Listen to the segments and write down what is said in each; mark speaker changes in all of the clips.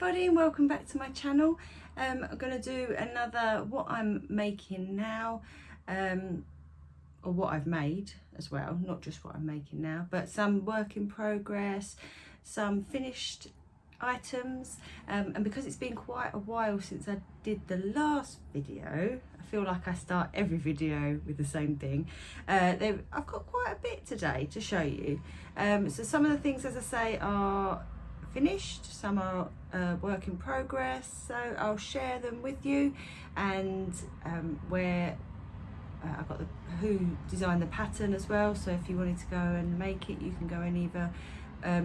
Speaker 1: everybody and welcome back to my channel. I'm going to do another what I'm making now, or what I've made as well, not just what I'm making now, but some work in progress, some finished items, and because it's been quite a while since I did the last video, I feel like I start every video with the same thing. I've got quite a bit today to show you. So some of the things, as I say, are finished, some are work in progress, so I'll share them with you, and where I've got who designed the pattern as well, so if you wanted to go and make it, you can go and either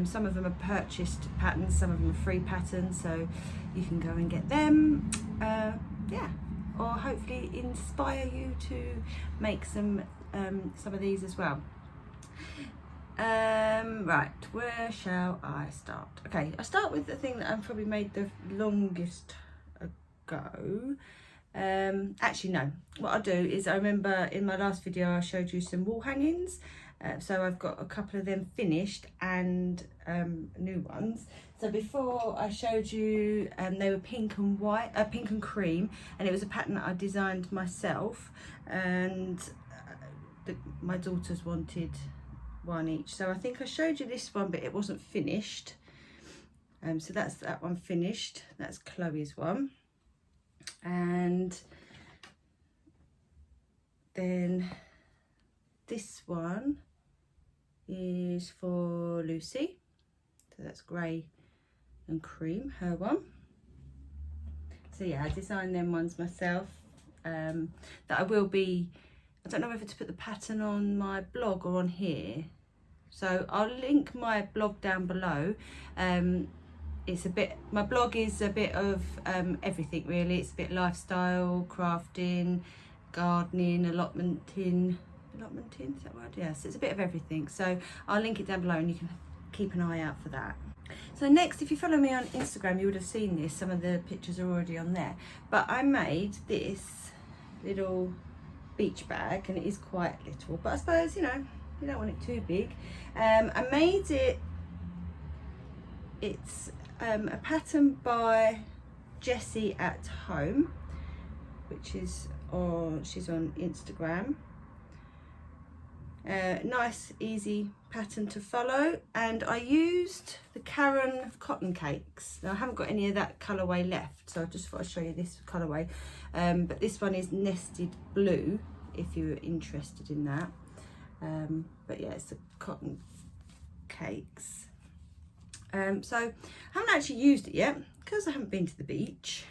Speaker 1: some of them are purchased patterns, some of them are free patterns, so you can go and get them, yeah, or hopefully inspire you to make some of these as well. Right, where shall I start? Okay, I'll start with the thing that I've probably made the longest ago. Actually no, what I'll do is, I remember in my last video I showed you some wall hangings, so I've got a couple of them finished and new ones. So before I showed you, they were pink and white, pink and cream, and it was a pattern that I designed myself, and my daughters wanted one each, so I think I showed you this one, but it wasn't finished. So that's that one finished. That's Chloe's one, and then this one is for Lucy, so that's grey and cream, her one. So yeah, I designed them ones myself, that I will be, I don't know whether to put the pattern on my blog or on here, so I'll link my blog down below. It's a bit, my blog is a bit of everything really. It's a bit lifestyle, crafting, gardening, allotmenting, is that right? Yes, it's a bit of everything, so I'll link it down below and you can keep an eye out for that. So next, if you follow me on Instagram, you would have seen this, some of the pictures are already on there, but I made this little beach bag, and it is quite little, but I suppose, you know, you don't want it too big. I made it, it's a pattern by Jessie at Home, which is on, she's on Instagram. Nice easy pattern to follow, and I used the Karen cotton cakes. Now I haven't got any of that colourway left, so I just thought I'd show you this colourway, but this one is nested blue if you're interested in that. But yeah, it's the cotton cakes. So I haven't actually used it yet because I haven't been to the beach,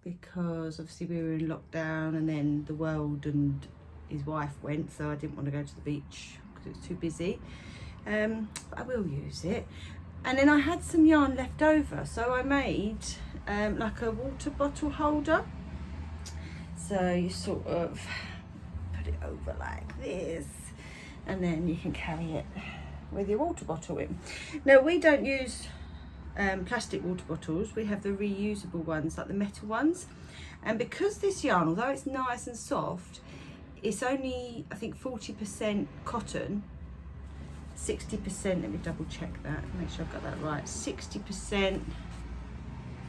Speaker 1: because obviously we were in lockdown, and then the world and his wife went, so I didn't want to go to the beach because it was too busy. But I will use it. And then I had some yarn left over, so I made like a water bottle holder. So you sort of put it over like this, and then you can carry it with your water bottle in. Now we don't use plastic water bottles, we have the reusable ones, like the metal ones. And because this yarn, although it's nice and soft, it's only, I think, 40% cotton, 60%, let me double check that, make sure I've got that right, 60%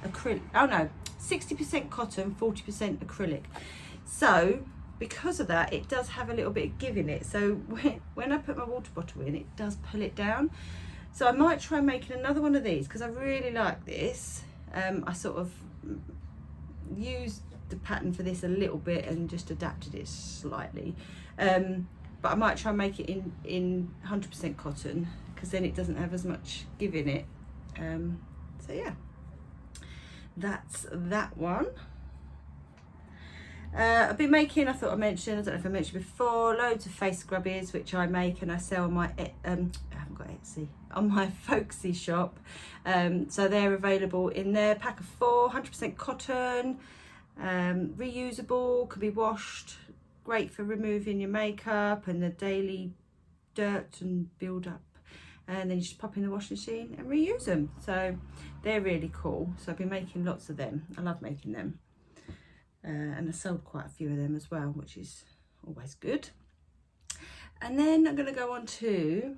Speaker 1: acrylic, oh no, 60% cotton, 40% acrylic. So because of that, it does have a little bit of give in it, so when I put my water bottle in, it does pull it down. So I might try making another one of these because I really like this. I sort of used the pattern for this a little bit and just adapted it slightly, but I might try and make it in 100% cotton, because then it doesn't have as much give in it. So yeah, that's that one. I've been making, I thought I mentioned, I don't know if I mentioned before, loads of face scrubbies which I make and I sell on my I haven't got Etsy, on my Folksy shop. So they're available in their pack of 4, 100% cotton, reusable, can be washed, great for removing your makeup and the daily dirt and build up, and then you just pop in the washing machine and reuse them. So they're really cool, so I've been making lots of them. I love making them, and I sold quite a few of them as well, which is always good. And then I'm going to go on to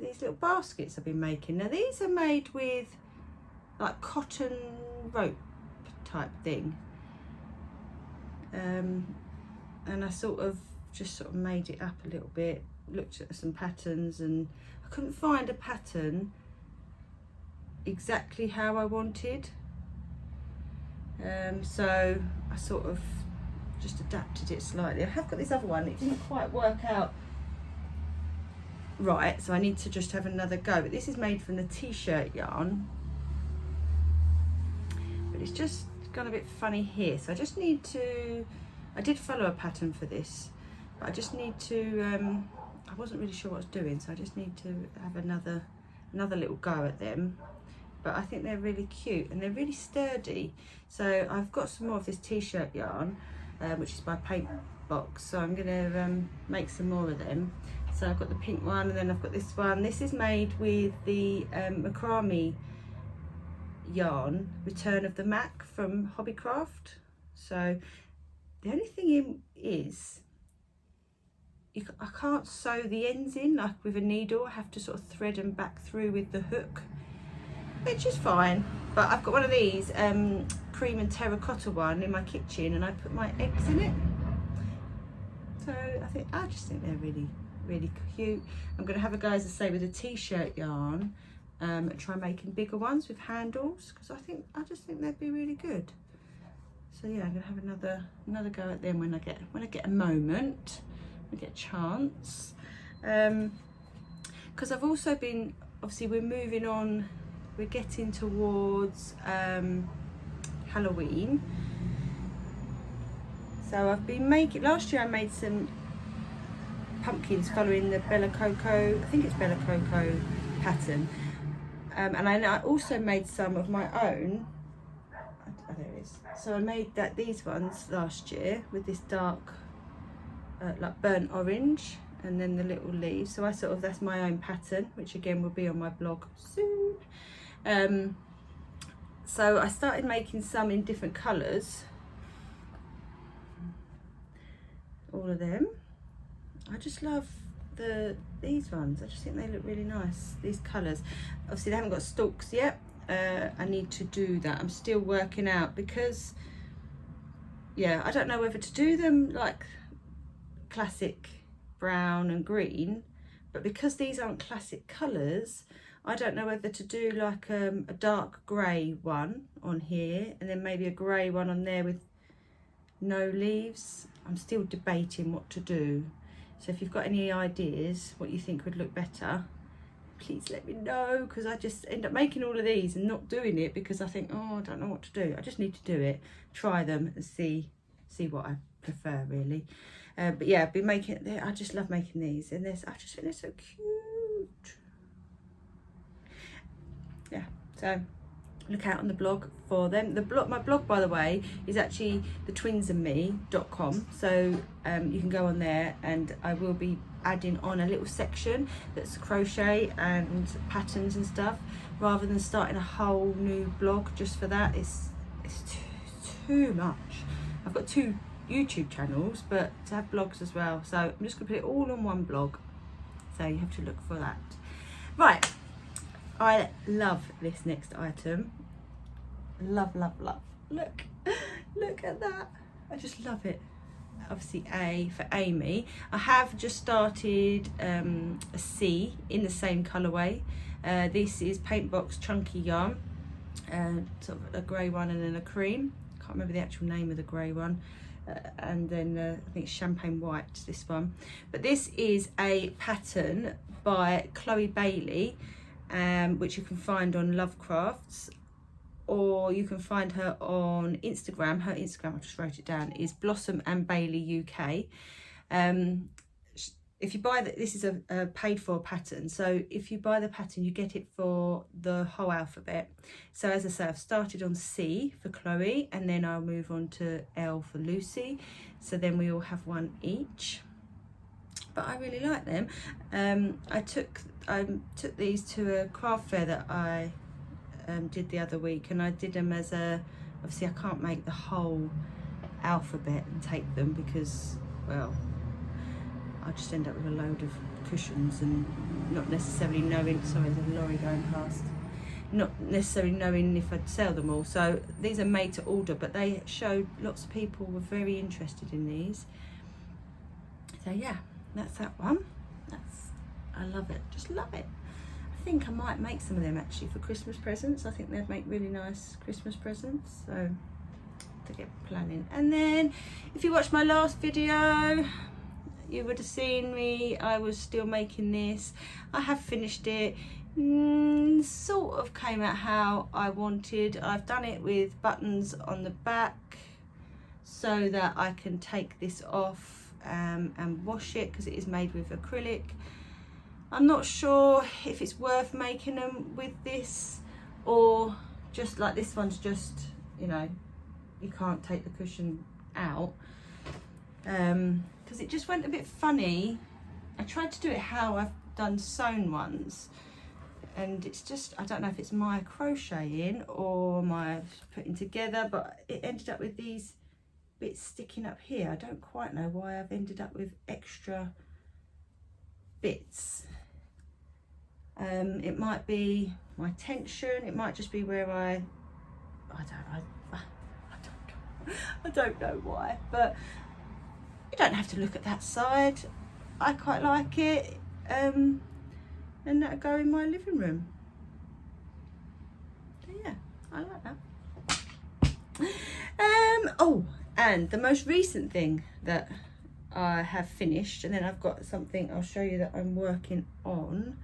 Speaker 1: these little baskets I've been making. Now these are made with like cotton rope type thing. And I just made it up a little bit, looked at some patterns, and I couldn't find a pattern exactly how I wanted. So I sort of just adapted it slightly. I have got this other one, it didn't quite work out right, so I need to just have another go. But this is made from the t-shirt yarn, but it's just gone a bit funny here, so I just need to, I did follow a pattern for this, but I just need to, I wasn't really sure what I was doing, so I just need to have another little go at them. But I think they're really cute and they're really sturdy. So I've got some more of this t-shirt yarn, which is by Paint Box, so I'm gonna make some more of them. So I've got the pink one, and then I've got this one. This is made with the macrame yarn, Return of the Mac from Hobbycraft. So the only thing is, I can't sew the ends in like with a needle. I have to sort of thread them back through with the hook, which is fine. But I've got one of these cream and terracotta one in my kitchen, and I put my eggs in it. So I just think they're really, really cute. I'm going to have a go, as I say, with a t-shirt yarn, and try making bigger ones with handles, because I just think they'd be really good. So yeah, I'm going to have another go at them when I get a moment, when I get a chance. Because I've also been, obviously we're moving on, we're getting towards Halloween. So I've been making, last year I made some pumpkins following the Bella Coco, I think it's Bella Coco pattern. And I also made some of my own. Oh, there it is. So I made these ones last year with this dark, like burnt orange, and then the little leaves. So that's my own pattern, which again will be on my blog soon. So I started making some in different colours. All of them. I just love these ones. I just think they look really nice, these colours. Obviously they haven't got stalks yet. I need to do that. I'm still working out, because yeah, I don't know whether to do them like classic brown and green, but because these aren't classic colours, I don't know whether to do like a dark grey one on here, and then maybe a grey one on there with no leaves. I'm still debating what to do. So if you've got any ideas what you think would look better, please let me know, because I just end up making all of these and not doing it because I think, oh, I don't know what to do. I just need to do it, try them and see what I prefer really. But yeah, I've been making, I just love making these, and I just think they're so cute. Yeah, so look out on the blog for them. My blog, by the way, is actually thetwinsandme.com, so you can go on there, and I will be adding on a little section that's crochet and patterns and stuff, rather than starting a whole new blog just for that. It's too much. I've got 2 YouTube channels, but to have blogs as well, so I'm just gonna put it all on one blog, so you have to look for that. Right, I love this next item. Love, love, love. Look at that. I just love it. Obviously A for Amy. I have just started a C in the same colourway. This is Paint Box chunky yarn, sort of a grey one and then a cream. Can't remember the actual name of the grey one. And then I think it's champagne white, this one. But this is a pattern by Chloe Bailey, which you can find on Lovecrafts, or you can find her on Instagram. Her Instagram, I just wrote it down, is Blossom and Bailey UK. If you buy this is a paid for pattern, so if you buy the pattern you get it for the whole alphabet. So as I say, I've started on C for Chloe, and then I'll move on to L for Lucy, so then we all have one each. But I really like them. I took these to a craft fair that I did the other week, and I did them as obviously I can't make the whole alphabet and take them because, well, I just end up with a load of cushions and not necessarily knowing. Sorry, there's a lorry going past. not necessarily knowing if I'd sell them all. So these are made to order, but they showed lots of people were very interested in these. So yeah, that's that one. I love it, just love it. I think I might make some of them actually for Christmas presents. I think they'd make really nice Christmas presents, so to get planning. And then if you watched my last video, you would have seen me, I was still making this. I have finished it. Sort of came out how I wanted. I've done it with buttons on the back so that I can take this off and wash it, because it is made with acrylic. I'm not sure if it's worth making them with this, or just like this one's just, you know, you can't take the cushion out, because it just went a bit funny. I tried to do it how I've done sewn ones, and it's just, I don't know if it's my crocheting or my putting together, but it ended up with these bits sticking up here. I don't quite know why I've ended up with extra bits. It might be my tension, it might just be where I don't know why, but you don't have to look at that side. I quite like it, and that'll go in my living room. So yeah, I like that. Oh, and the most recent thing that I have finished, and then I've got something I'll show you that I'm working on.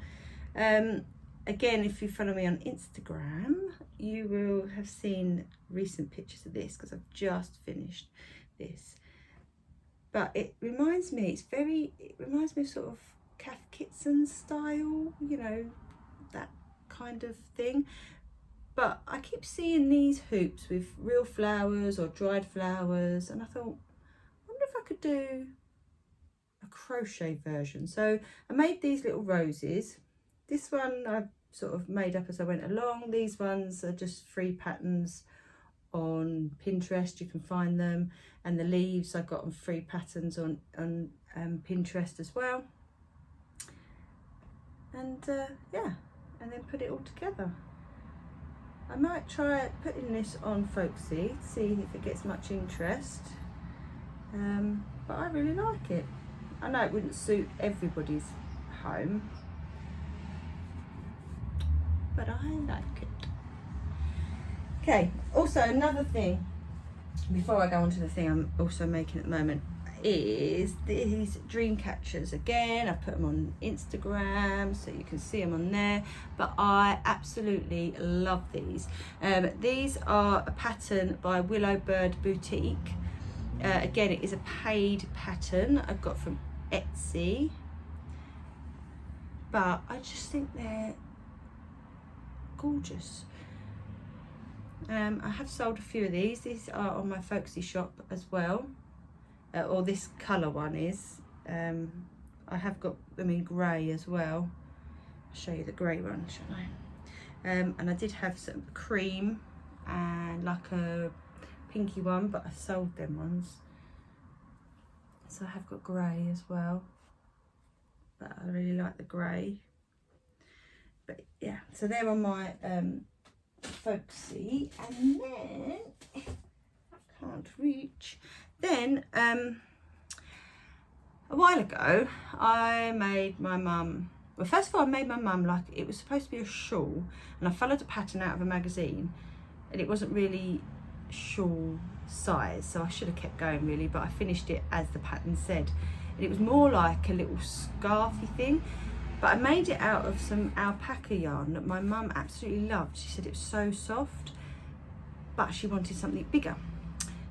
Speaker 1: Again, if you follow me on Instagram, you will have seen recent pictures of this, because I've just finished this. But it reminds me, it reminds me of sort of Cath Kidston style, you know, that kind of thing. But I keep seeing these hoops with real flowers or dried flowers, and I thought, I wonder if I could do a crochet version. So I made these little roses. This one I've sort of made up as I went along. These ones are just free patterns on Pinterest, you can find them. And the leaves I got on free patterns on Pinterest as well. And yeah, and then put it all together. I might try putting this on Folksy, see if it gets much interest. But I really like it. I know it wouldn't suit everybody's home, but I like it. Okay, also another thing, before I go on to the thing I'm also making at the moment, is these dream catchers. Again, I put them on Instagram so you can see them on there, but I absolutely love these. These are a pattern by Willow Bird Boutique. Again, it is a paid pattern I've got from Etsy, but I just think they're gorgeous. I have sold a few of these. These are on my Folksy shop as well, or this colour one is. I have got them in grey as well. I'll show you the grey one, shall I? And I did have some cream and like a pinky one, but I sold them ones. So I have got grey as well, but I really like the grey. But yeah, so they're on my Folksy. And then I can't reach. Then a while ago I made my mum, well, first of all I made my mum, like, it was supposed to be a shawl, and I followed a pattern out of a magazine, and it wasn't really shawl size, so I should have kept going really, but I finished it as the pattern said, and it was more like a little scarfy thing. But I made it out of some alpaca yarn that my mum absolutely loved. She said it was so soft, but she wanted something bigger.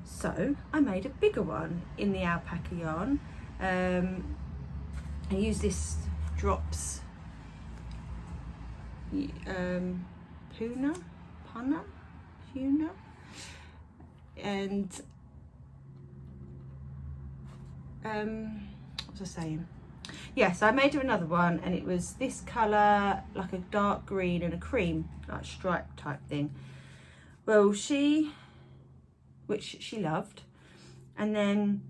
Speaker 1: So I made a bigger one in the alpaca yarn. I used this Drops Puna, and what was I saying? Yeah, so I made her another one, and it was this colour, like a dark green and a cream, like stripe type thing. Well, which she loved, and then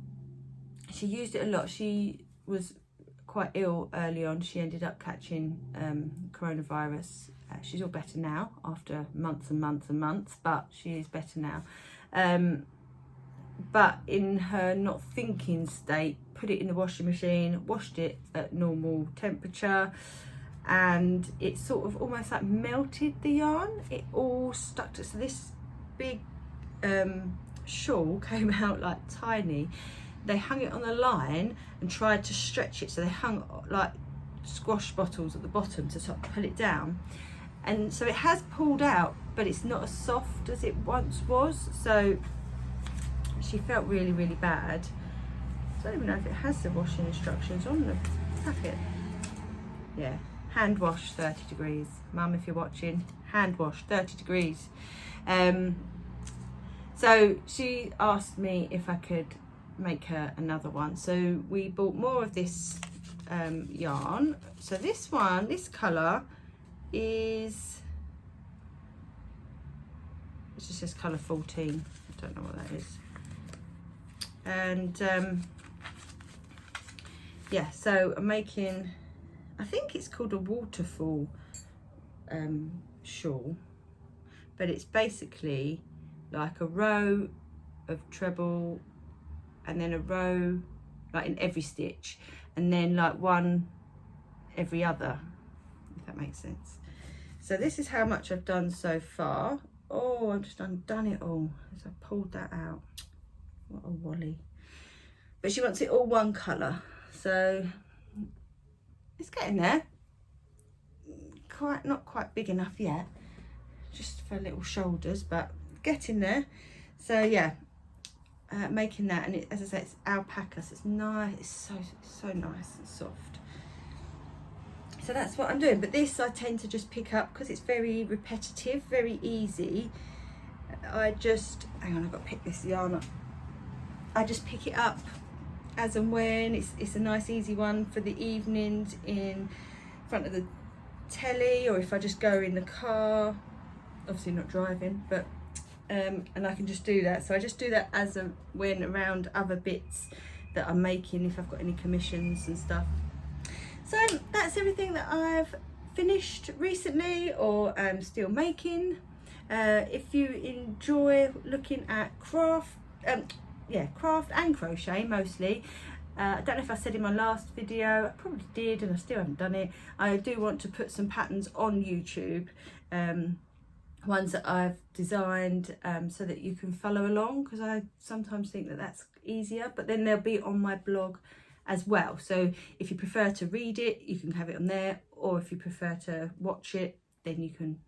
Speaker 1: she used it a lot. She was quite ill early on. She ended up catching coronavirus She's all better now after months and months and months, but she is better now. But in her not thinking state, put it in the washing machine, washed it at normal temperature, and it sort of almost like melted the yarn. It all stuck to, so this big shawl came out like tiny. They hung it on the line and tried to stretch it, so they hung like squash bottles at the bottom to sort of pull it down, and so it has pulled out, but it's not as soft as it once was. So she felt really, really bad. So I don't even know if it has the washing instructions on the packet. Yeah, hand wash 30 degrees. Mum, if you're watching, hand wash 30 degrees. So she asked me if I could make her another one. So we bought more of this yarn. So this one, this colour is, it's just says colour 14. I don't know what that is. And yeah, so I'm making, I think it's called a Waterfall shawl, but it's basically like a row of treble and then a row like in every stitch, and then like one every other, if that makes sense. So this is how much I've done so far. Oh, I've just undone it all as I pulled that out. What a wally. But she wants it all one colour, so it's getting there. Not quite big enough yet, just for little shoulders, but getting there. So yeah, making that, and it, as I say, it's alpaca, so it's nice. It's so nice and soft. So that's what I'm doing. But this I tend to just pick up because it's very repetitive, very easy. I just, hang on, I've got to pick this yarn up. I just pick it up as and when. It's a nice easy one for the evenings in front of the telly, or if I just go in the car, obviously not driving, but and I can just do that. So I just do that as and when around other bits that I'm making, if I've got any commissions and stuff. So that's everything that I've finished recently or am still making. If you enjoy looking at craft and crochet mostly, I don't know if I said in my last video, I probably did and I still haven't done it. I do want to put some patterns on YouTube, ones that I've designed, so that you can follow along, because I sometimes think that that's easier, but then they'll be on my blog as well. So if you prefer to read it, you can have it on there, or if you prefer to watch it, then you can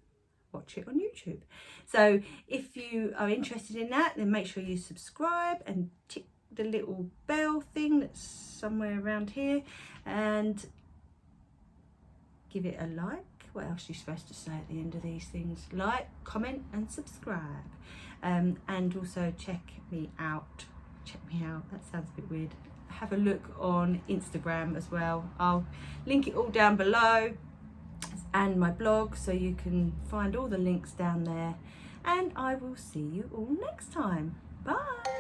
Speaker 1: watch it on YouTube. So if you are interested in that, then make sure you subscribe and tick the little bell thing that's somewhere around here, and give it a like. What else are you supposed to say at the end of these things? Like, comment and subscribe, and also check me out, that sounds a bit weird. Have a look on Instagram as well. I'll link it all down below, and my blog, so you can find all the links down there, and I will see you all next time. Bye.